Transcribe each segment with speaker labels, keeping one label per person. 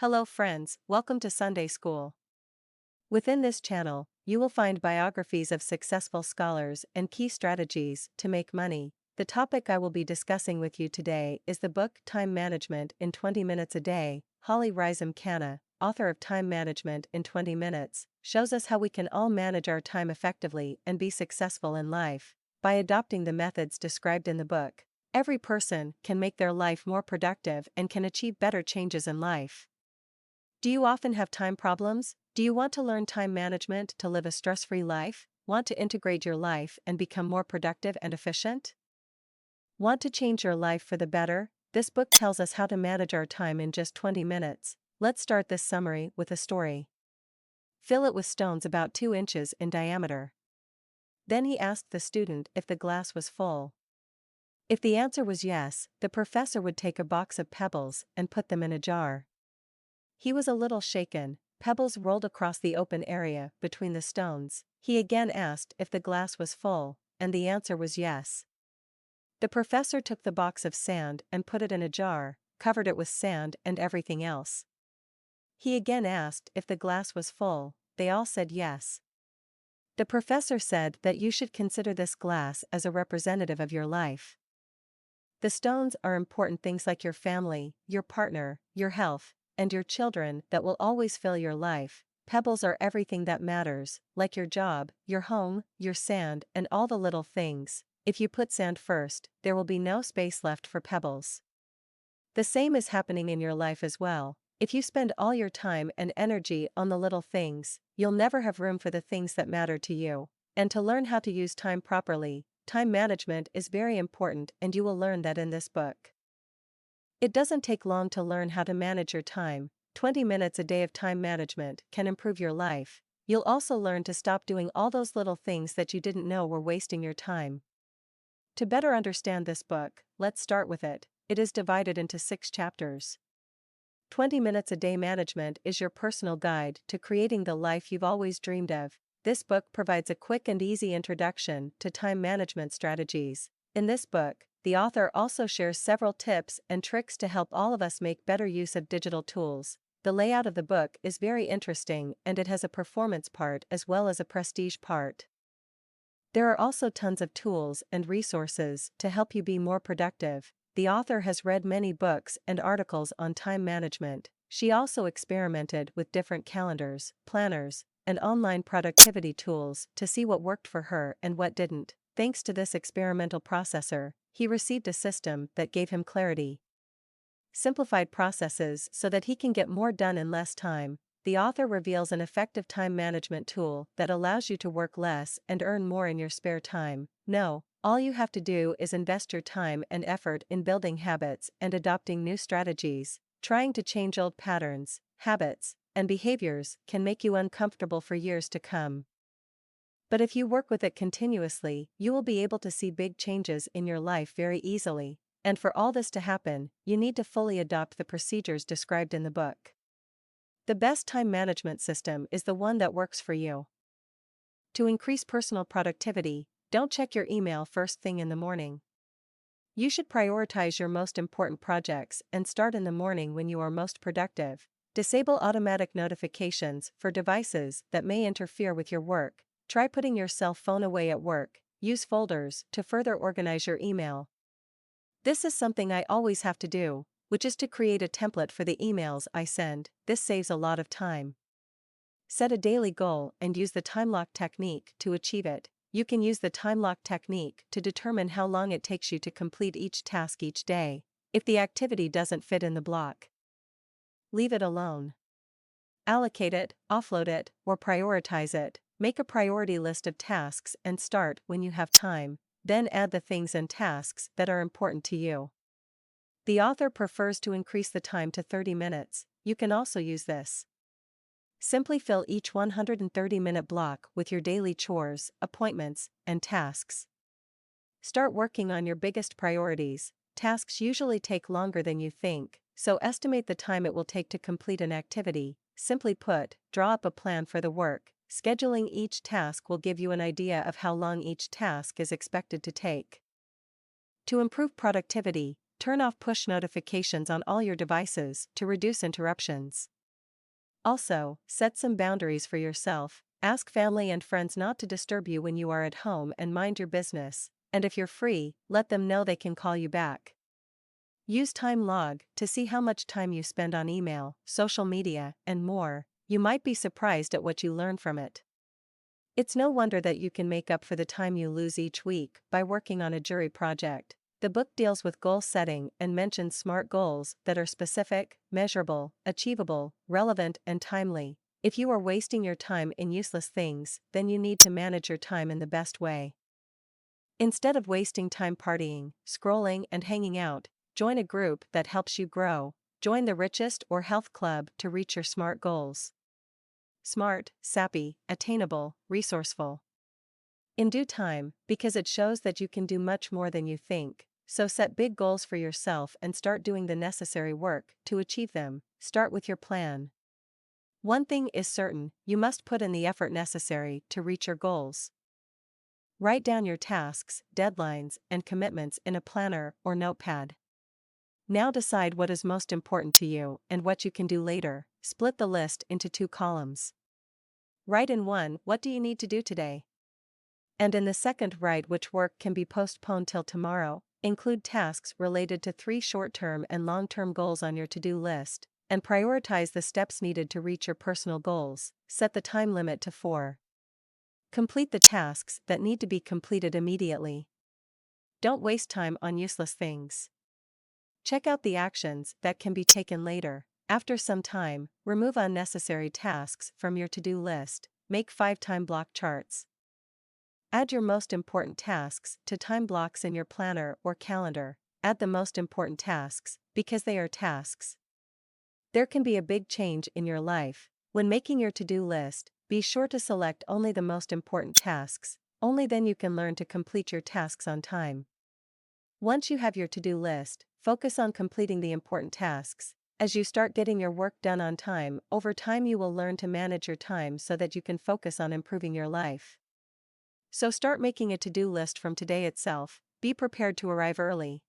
Speaker 1: Hello friends, welcome to Sunday School. Within this channel, you will find biographies of successful scholars and key strategies to make money. The topic I will be discussing with you today is the book Time Management in 20 Minutes a Day. Holly Rhizom Canna, author of Time Management in 20 Minutes, shows us how we can all manage our time effectively and be successful in life. By adopting the methods described in the book, every person can make their life more productive and can achieve better changes in life. Do you often have time problems? Do you want to learn time management to live a stress-free life? Want to integrate your life and become more productive and efficient? Want to change your life for the better? This book tells us how to manage our time in just 20 minutes. Let's start this summary with a story. Fill it with stones about 2 inches in diameter. Then he asked the student if the glass was full. If the answer was yes, the professor would take a box of pebbles and put them in a jar. He was a little shaken. Pebbles rolled across the open area between the stones. He again asked if the glass was full, and the answer was yes. The professor took the box of sand and put it in a jar, covered it with sand and everything else. He again asked if the glass was full. They all said yes. The professor said that you should consider this glass as a representative of your life. The stones are important things like your family, your partner, your health, and your children that will always fill your life. Pebbles are everything that matters, like your job, your home, your sand, and all the little things. If you put sand first, there will be no space left for pebbles. The same is happening in your life as well. If you spend all your time and energy on the little things, you'll never have room for the things that matter to you. And to learn how to use time properly, time management is very important, and you will learn that in this book. It doesn't take long to learn how to manage your time. 20 minutes a day of time management can improve your life. You'll also learn to stop doing all those little things that you didn't know were wasting your time. To better understand this book, let's start with it. It is divided into 6 chapters. 20 Minutes a Day Management is your personal guide to creating the life you've always dreamed of. This book provides a quick and easy introduction to time management strategies. In this book, the author also shares several tips and tricks to help all of us make better use of digital tools. The layout of the book is very interesting, and it has a performance part as well as a prestige part. There are also tons of tools and resources to help you be more productive. The author has read many books and articles on time management. She also experimented with different calendars, planners, and online productivity tools to see what worked for her and what didn't. Thanks to this experimental processor, he received a system that gave him clarity, simplified processes so that he can get more done in less time. The author reveals an effective time management tool that allows you to work less and earn more in your spare time. No, all you have to do is invest your time and effort in building habits and adopting new strategies. Trying to change old patterns, habits, and behaviors can make you uncomfortable for years to come. But if you work with it continuously, you will be able to see big changes in your life very easily. And for all this to happen, you need to fully adopt the procedures described in the book. The best time management system is the one that works for you. To increase personal productivity, don't check your email first thing in the morning. You should prioritize your most important projects and start in the morning when you are most productive. Disable automatic notifications for devices that may interfere with your work. Try putting your cell phone away at work. Use folders to further organize your email. This is something I always have to do, which is to create a template for the emails I send. This saves a lot of time. Set a daily goal and use the time lock technique to achieve it. You can use the time lock technique to determine how long it takes you to complete each task each day. If the activity doesn't fit in the block, leave it alone. Allocate it, offload it, or prioritize it. Make a priority list of tasks and start when you have time, then add the things and tasks that are important to you. The author prefers to increase the time to 30 minutes. You can also use this. Simply fill each 130-minute block with your daily chores, appointments, and tasks. Start working on your biggest priorities. Tasks usually take longer than you think, so estimate the time it will take to complete an activity. Simply put, draw up a plan for the work. Scheduling each task will give you an idea of how long each task is expected to take. To improve productivity, Turn off push notifications on all your devices to reduce interruptions. Also, set some boundaries for yourself. Ask family and friends not to disturb you when you are at home and mind your business, and if you're free, let them know they can call you back. Use time log to see how much time you spend on email, social media, and more. You might be surprised at what you learn from it. It's no wonder that you can make up for the time you lose each week by working on a jury project. The book deals with goal setting and mentions SMART goals that are specific, measurable, achievable, relevant, and timely. If you are wasting your time in useless things, then you need to manage your time in the best way. Instead of wasting time partying, scrolling, and hanging out, join a group that helps you grow. Join the Richest or Health Club to reach your SMART goals. Smart, sappy, attainable, resourceful. In due time, because it shows that you can do much more than you think, so set big goals for yourself and start doing the necessary work to achieve them. Start with your plan. One thing is certain, you must put in the effort necessary to reach your goals. Write down your tasks, deadlines, and commitments in a planner or notepad. Now decide what is most important to you and what you can do later. Split the list into 2 columns. Write in one, what do you need to do today? And in the second, write which work can be postponed till tomorrow. Include tasks related to 3 short-term and long-term goals on your to-do list, and prioritize the steps needed to reach your personal goals. Set the time limit to 4. Complete the tasks that need to be completed immediately. Don't waste time on useless things. Check out the actions that can be taken later. After some time, remove unnecessary tasks from your to-do list. Make 5 time block charts. Add your most important tasks to time blocks in your planner or calendar. Add the most important tasks, because they are tasks. There can be a big change in your life. When making your to-do list, be sure to select only the most important tasks. Only then you can learn to complete your tasks on time. Once you have your to-do list, focus on completing the important tasks. As you start getting your work done on time, over time you will learn to manage your time so that you can focus on improving your life. So start making a to-do list from today itself. Be prepared to arrive early.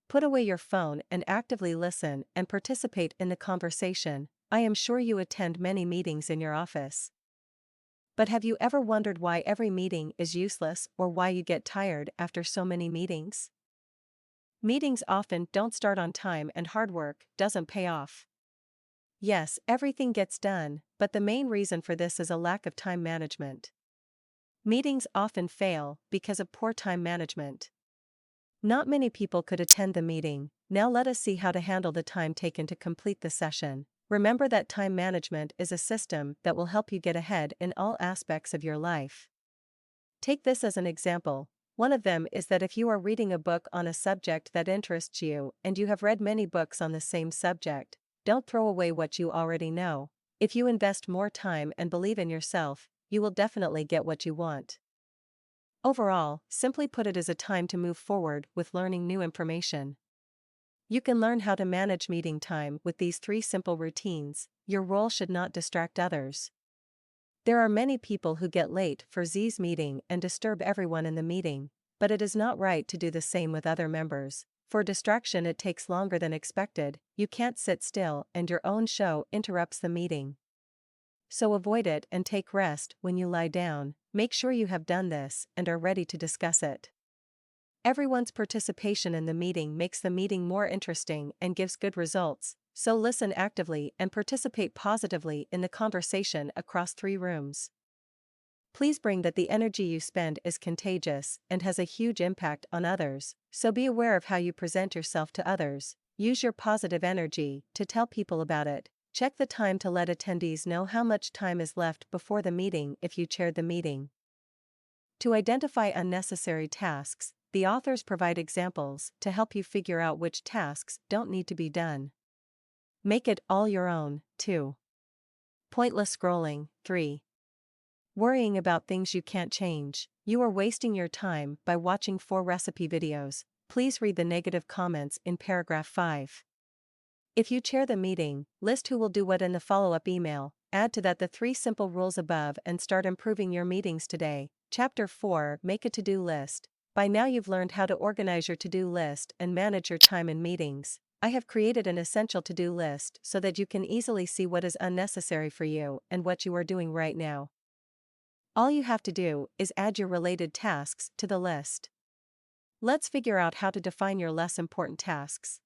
Speaker 1: Put away your phone and actively listen and participate in the conversation. I am sure you attend many meetings in your office. But have you ever wondered why every meeting is useless or why you get tired after so many meetings? Meetings often don't start on time and hard work doesn't pay off. Yes, everything gets done, but the main reason for this is a lack of time management. Meetings often fail because of poor time management. Not many people could attend the meeting. Now let us see how to handle the time taken to complete the session. Remember that time management is a system that will help you get ahead in all aspects of your life. Take this as an example. One of them is that if you are reading a book on a subject that interests you and you have read many books on the same subject, don't throw away what you already know. If you invest more time and believe in yourself, you will definitely get what you want. Overall, simply put, it is a time to move forward with learning new information. You can learn how to manage meeting time with these 3 simple routines. Your role should not distract others. There are many people who get late for Z's meeting and disturb everyone in the meeting, but it is not right to do the same with other members. For distraction, it takes longer than expected. You can't sit still and your own show interrupts the meeting. So avoid it and take rest when you lie down. Make sure you have done this and are ready to discuss it. Everyone's participation in the meeting makes the meeting more interesting and gives good results, so listen actively and participate positively in the conversation across 3 rooms. Please bring that the energy you spend is contagious and has a huge impact on others, so be aware of how you present yourself to others. Use your positive energy to tell people about it. Check the time to let attendees know how much time is left before the meeting if you chaired the meeting. To identify unnecessary tasks, the authors provide examples to help you figure out which tasks don't need to be done. Make it all your own. 2. Pointless scrolling. 3. Worrying about things you can't change. You are wasting your time by watching 4 recipe videos. Please read the negative comments in paragraph 5. If you chair the meeting, list who will do what in the follow-up email. Add to that the 3 simple rules above and start improving your meetings today. Chapter 4. Make a to-do list. By now you've learned how to organize your to-do list and manage your time in meetings. I have created an essential to-do list so that you can easily see what is unnecessary for you and what you are doing right now. All you have to do is add your related tasks to the list. Let's figure out how to define your less important tasks.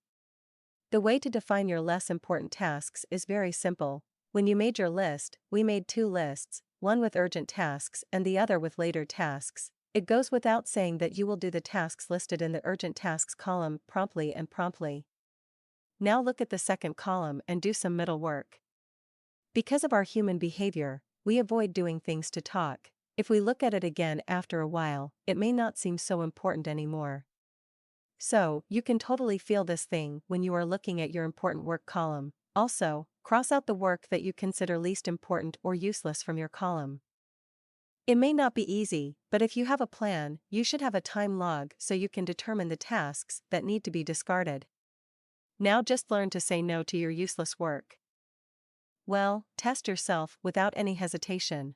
Speaker 1: The way to define your less important tasks is very simple. When you made your list, we made two lists, one with urgent tasks and the other with later tasks. It goes without saying that you will do the tasks listed in the urgent tasks column promptly and promptly. Now look at the second column and do some middle work. Because of our human behavior, we avoid doing things to talk. If we look at it again after a while, it may not seem so important anymore. So, you can totally feel this thing when you are looking at your important work column. Also, cross out the work that you consider least important or useless from your column. It may not be easy, but if you have a plan, you should have a time log so you can determine the tasks that need to be discarded. Now just learn to say no to your useless work. Well, test yourself without any hesitation.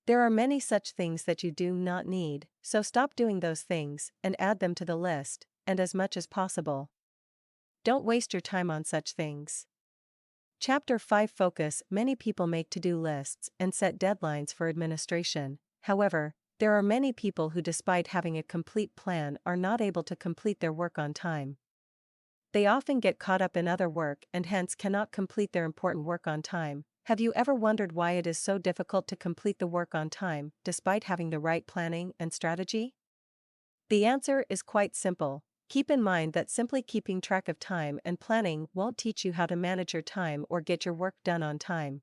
Speaker 1: There are many such things that you do not need, so stop doing those things and add them to the list, and as much as possible. Don't waste your time on such things. Chapter 5 Focus. Many people make to-do lists and set deadlines for administration. However, there are many people who, despite having a complete plan, are not able to complete their work on time. They often get caught up in other work and hence cannot complete their important work on time. Have you ever wondered why it is so difficult to complete the work on time, despite having the right planning and strategy? The answer is quite simple. Keep in mind that simply keeping track of time and planning won't teach you how to manage your time or get your work done on time.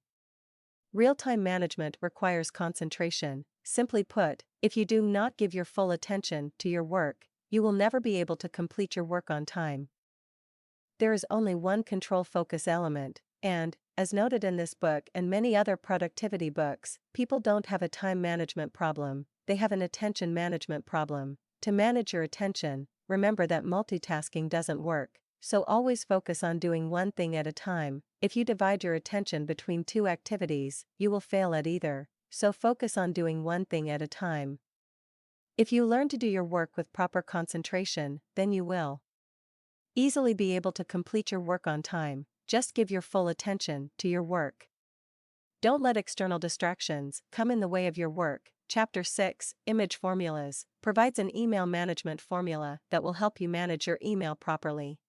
Speaker 1: Real-time management requires concentration. Simply put, if you do not give your full attention to your work, you will never be able to complete your work on time. There is only one control focus element, and, as noted in this book and many other productivity books, people don't have a time management problem, they have an attention management problem. To manage your attention, remember that multitasking doesn't work, so always focus on doing one thing at a time. If you divide your attention between two activities, you will fail at either, so focus on doing one thing at a time. If you learn to do your work with proper concentration, then you will easily be able to complete your work on time. Just give your full attention to your work. Don't let external distractions come in the way of your work. Chapter 6 Image Formulas provides an email management formula that will help you manage your email properly.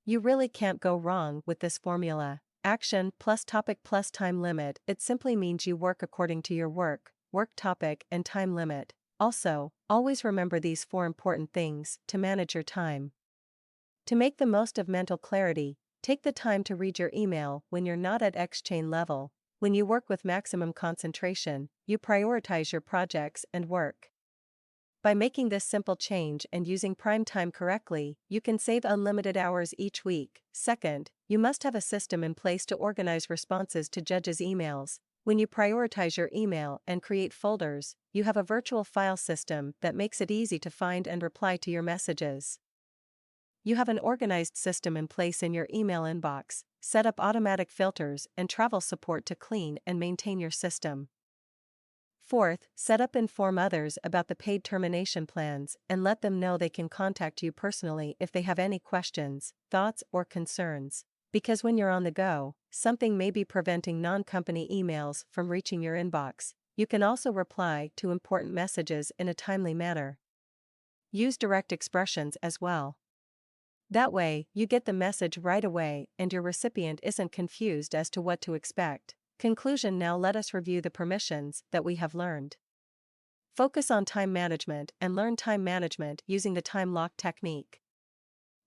Speaker 1: You really can't go wrong with this formula. Action plus topic plus time limit. It simply means you work according to your work topic and time limit. Also, always remember these four important things to manage your time. To make the most of mental clarity, take the time to read your email when you're not at X-chain level. When you work with maximum concentration, you prioritize your projects and work. By making this simple change and using prime time correctly, you can save unlimited hours each week. Second, you must have a system in place to organize responses to judges' emails. When you prioritize your email and create folders, you have a virtual file system that makes it easy to find and reply to your messages. You have an organized system in place in your email inbox. Set up automatic filters and travel support to clean and maintain your system. Fourth, set up inform others about the paid termination plans and let them know they can contact you personally if they have any questions, thoughts, or concerns. Because when you're on the go, something may be preventing non-company emails from reaching your inbox. You can also reply to important messages in a timely manner. Use direct expressions as well. That way, you get the message right away and your recipient isn't confused as to what to expect. Conclusion. Now let us review the permissions that we have learned. Focus on time management and learn time management using the time lock technique.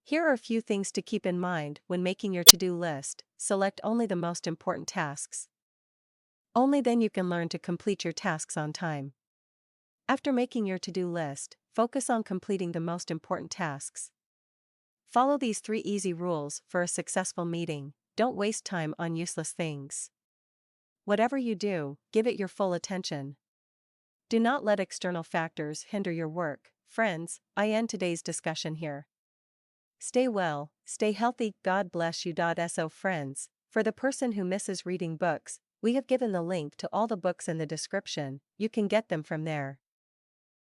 Speaker 1: Here are a few things to keep in mind when making your to-do list. Select only the most important tasks. Only then you can learn to complete your tasks on time. After making your to-do list, focus on completing the most important tasks. Follow these 3 easy rules for a successful meeting. Don't waste time on useless things. Whatever you do, give it your full attention. Do not let external factors hinder your work. Friends, I end today's discussion here. Stay well, stay healthy, God bless you. So friends, for the person who misses reading books, we have given the link to all the books in the description. You can get them from there.